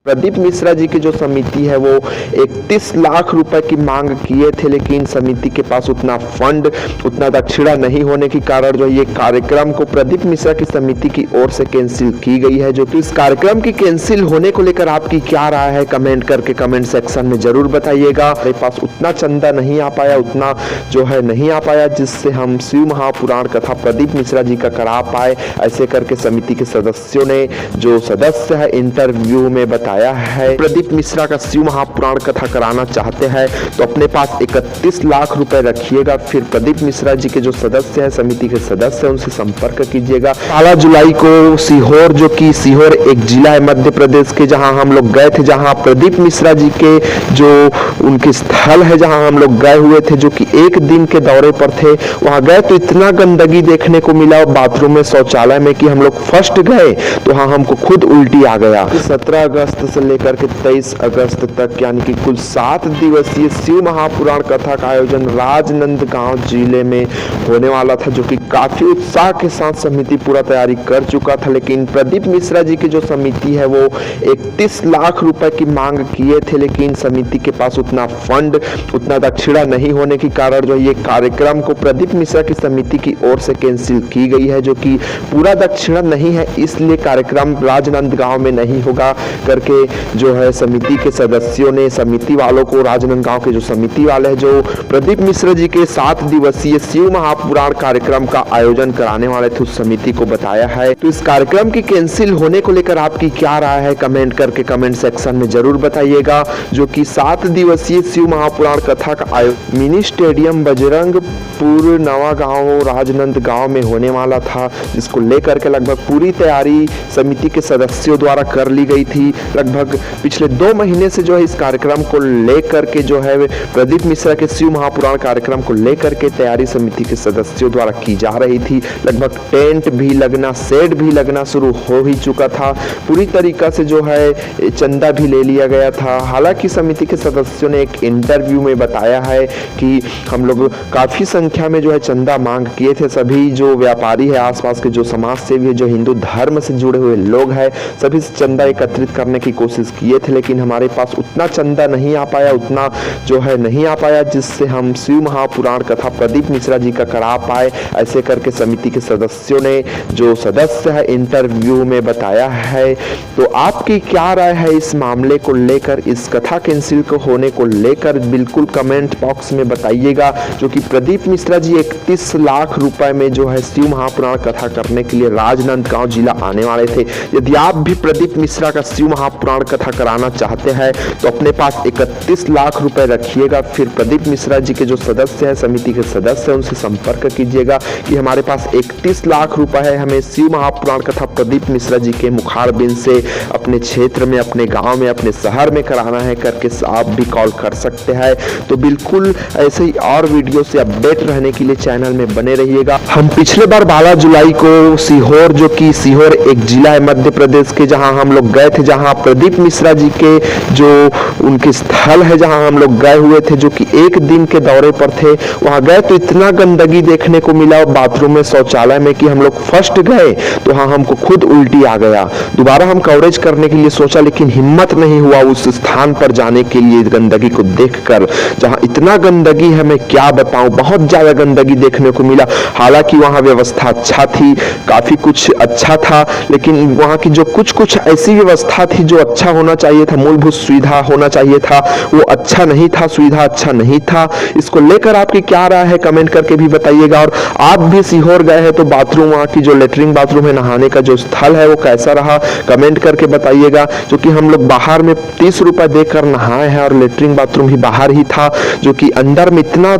प्रदीप मिश्रा जी की जो समिति है वो 31 लाख रुपए की मांग किए थे, लेकिन समिति के पास उतना फंड, उतना दक्षिणा नहीं होने के कारण जो ये कार्यक्रम को प्रदीप मिश्रा की समिति की ओर से कैंसिल की गई है। जो कि इस कार्यक्रम की कैंसिल होने को लेकर आपकी क्या राय है, कमेंट करके कमेंट सेक्शन में जरूर बताइएगा। हमारे पास उतना चंदा नहीं आ पाया, उतना जो है नहीं आ पाया जिससे हम शिव महापुराण कथा प्रदीप मिश्रा जी का करा पाए, ऐसे करके समिति के सदस्यों ने, जो सदस्य है, इंटरव्यू में बताया है। प्रदीप मिश्रा का शिव महापुराण कथा कराना चाहते हैं तो अपने पास 31 लाख रुपए रखिएगा, फिर प्रदीप मिश्रा जी के जो सदस्य हैं, समिति के सदस्य, उनसे संपर्क कीजिएगा। 16 जुलाई को सीहोर, जो कि सीहोर एक जिला है मध्य प्रदेश के, जहां हम लोग गए थे, जहां प्रदीप मिश्रा जी के जो उनके स्थल है, जहां हम लोग गए हुए थे, जो कि एक दिन के दौरे पर थे। वहां गए तो इतना गंदगी देखने को मिला बाथरूम में, शौचालय में, कि हम लोग फर्स्ट गए तो हाँ हमको खुद उल्टी आ गया। 17 अगस्त से लेकर के 23 अगस्त तक, यानी कि कुल 7 दिवसीय शिव महापुराण कथा का आयोजन राजनांदगांव जिले में होने वाला था, जो कि काफी उत्साह के साथ समिति पूरा तैयारी कर चुका था। लेकिन प्रदीप मिश्रा जी की जो समिति है वो 31 लाख रुपए की मांग किए थे, लेकिन समिति के पास उतना फंड, उतना दक्षिणा नहीं होने के कारण जो ये कार्यक्रम को प्रदीप मिश्रा की समिति की ओर से कैंसिल की गई है, जो कि पूरा दक्षिणा नहीं है, इसलिए कार्यक्रम राजनांदगांव में नहीं होगा करके जो है समिति के सदस्यों ने, समिति वालों को, राजनांदगांव के जो समिति वाले हैं, जो प्रदीप मिश्रा जी के 7 दिवसीय शिव महापुराण कार्यक्रम का आयोजन कराने वाले थे, उस समिति को बताया है। तो इस कार्यक्रम की कैंसिल होने को लेकर आपकी क्या राय है, कमेंट करके कमेंट सेक्शन में जरूर बताइएगा। जो कि 7 दिवसीय शिव महापुराण कथा का आयोजन मिनी स्टेडियम बजरंगपुर नवागांव राजनांदगांव में होने वाला था, जिसको लेकर के लगभग पूरी तैयारी समिति के सदस्यों द्वारा कर ली गई थी। लगभग पिछले 2 महीने से जो है इस कार्यक्रम को लेकर के जो है प्रदीप मिश्रा के शिव महापुराण कार्यक्रम को लेकर के तैयारी समिति के सदस्यों द्वारा की जा रही थी। लगभग टेंट भी लगना, सेट भी लगना शुरू हो ही चुका था। पूरी तरीका से जो है चंदा भी ले लिया गया था। हालांकि समिति के सदस्यों ने एक इंटरव्यू में बताया है कि हम लोग काफी संख्या में जो है चंदा मांग किए थे। सभी जो व्यापारी है, आसपास के जो समाज सेवी है, जो हिंदू धर्म से जुड़े हुए लोग हैं, सभी चंदा एकत्रित करने की कोशिश किए थे, लेकिन हमारे पास उतना चंदा नहीं आ पाया, उतना जो है नहीं आ पाया जिससे हम शिव महापुराण कथा प्रदीप मिश्रा जी का करा पाए, ऐसे करके समिति के सदस्यों ने, जो सदस्य है, इंटरव्यू में बताया है। तो आपकी क्या राय है इस मामले को लेकर, इस कथा कैंसिल को होने को लेकर, बिल्कुल कमेंट बॉक्स में बताइएगा। जो कि प्रदीप मिश्रा जी 31 लाख रुपए में जो है शिव महापुराण कथा करने के लिए राजनांदगांव जिला आने वाले थे। यदि आप भी प्रदीप मिश्रा का शिव महापुराण कथा कराना चाहते हैं तो अपने पास 31 लाख रुपए रखिएगा, फिर प्रदीप मिश्रा जी के जो सदस्य हैं, समिति के सदस्य हैं, उनसे संपर्क कीजिएगा कि हमारे पास 31 लाख रुपए है, हमें शिव महापुराण कथा प्रदीप मिश्रा जी के मुखारबिंद से अपने क्षेत्र में, अपने गांव में, अपने शहर में कराना है करके आप भी कॉल कर सकते हैं। तो बिल्कुल ऐसे ही और वीडियो से अपडेट रहने के लिए चैनल में बने रहिएगा। हम पिछले बार 12 जुलाई को सीहोर, जो कि सीहोर एक जिला है मध्य प्रदेश के, जहां हम लोग गए थे, जहां प्रदीप मिश्रा जी के जो उनके स्थल है, जहां हम लोग गए हुए थे, जो कि एक दिन के दौरे पर थे। वहां गए तो इतना गंदगी देखने को मिला बाथरूम में, शौचालय में, कि हम लोग फर्स्ट गए तो हाँ हमको खुद उल्टी आ गया। दोबारा हम कवरेज करने के लिए सोचा, लेकिन हिम्मत नहीं हुआ उस स्थान पर जाने के लिए, गंदगी को देखकर। जहां इतना गंदगी है, मैं क्या बताऊं, बहुत ज्यादा गंदगी देखने को मिला। हालांकि वहां व्यवस्था अच्छा थी, काफी कुछ अच्छा था, लेकिन वहां की जो कुछ ऐसी व्यवस्था थी जो अच्छा होना चाहिए था, मूलभूत सुविधा होना चाहिए था, वो अच्छा नहीं था, सुविधा अच्छा नहीं था। इसको लेकर आपकी क्या राय है, कमेंट करके भी बताइएगा। और आप भी सीहोर गए हैं तो बाथरूम, वहां की जो लेटरिन बाथरूम है, नहाने का जो स्थल है, वो कैसा रहा, कमेंट करके बताइएगा। जो कि हम लोग बाहर में 30 रुपए देकर नहाए हैं और लेटरिन बाथरूम भी बाहर ही था, जो कि अंदर में इतना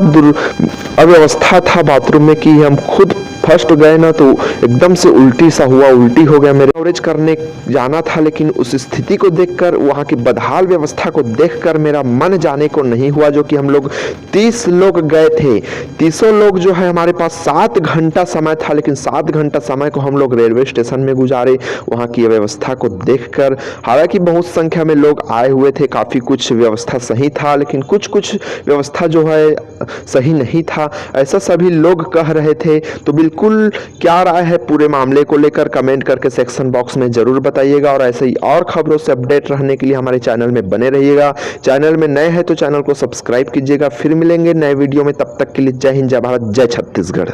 अव्यवस्था था बाथरूम में कि हम खुद फर्स्ट गए ना तो एकदम से उल्टी सा हुआ, उल्टी हो गया। मेरे कवरेज करने जाना था, लेकिन उस स्थिति को देखकर, वहां की बदहाल व्यवस्था को देखकर मेरा मन जाने को नहीं हुआ। जो कि हम लोग 30 लोग गए थे, 30 लोग जो है, हमारे पास 7 घंटा समय था, लेकिन 7 घंटा समय को हम लोग रेलवे स्टेशन में गुजारे वहां की व्यवस्था को देखकर। हालांकि बहुत संख्या में लोग आए हुए थे, काफी कुछ व्यवस्था सही था, लेकिन कुछ व्यवस्था जो है सही नहीं था, ऐसा सभी लोग कह रहे थे। तो बिल्कुल बिल्कुल क्या राय है पूरे मामले को लेकर कमेंट करके सेक्शन बॉक्स में जरूर बताइएगा और ऐसे ही और खबरों से अपडेट रहने के लिए हमारे चैनल में बने रहिएगा। चैनल में नए हैं तो चैनल को सब्सक्राइब कीजिएगा। फिर मिलेंगे नए वीडियो में, तब तक के लिए जय हिंद, जय भारत, जय छत्तीसगढ़।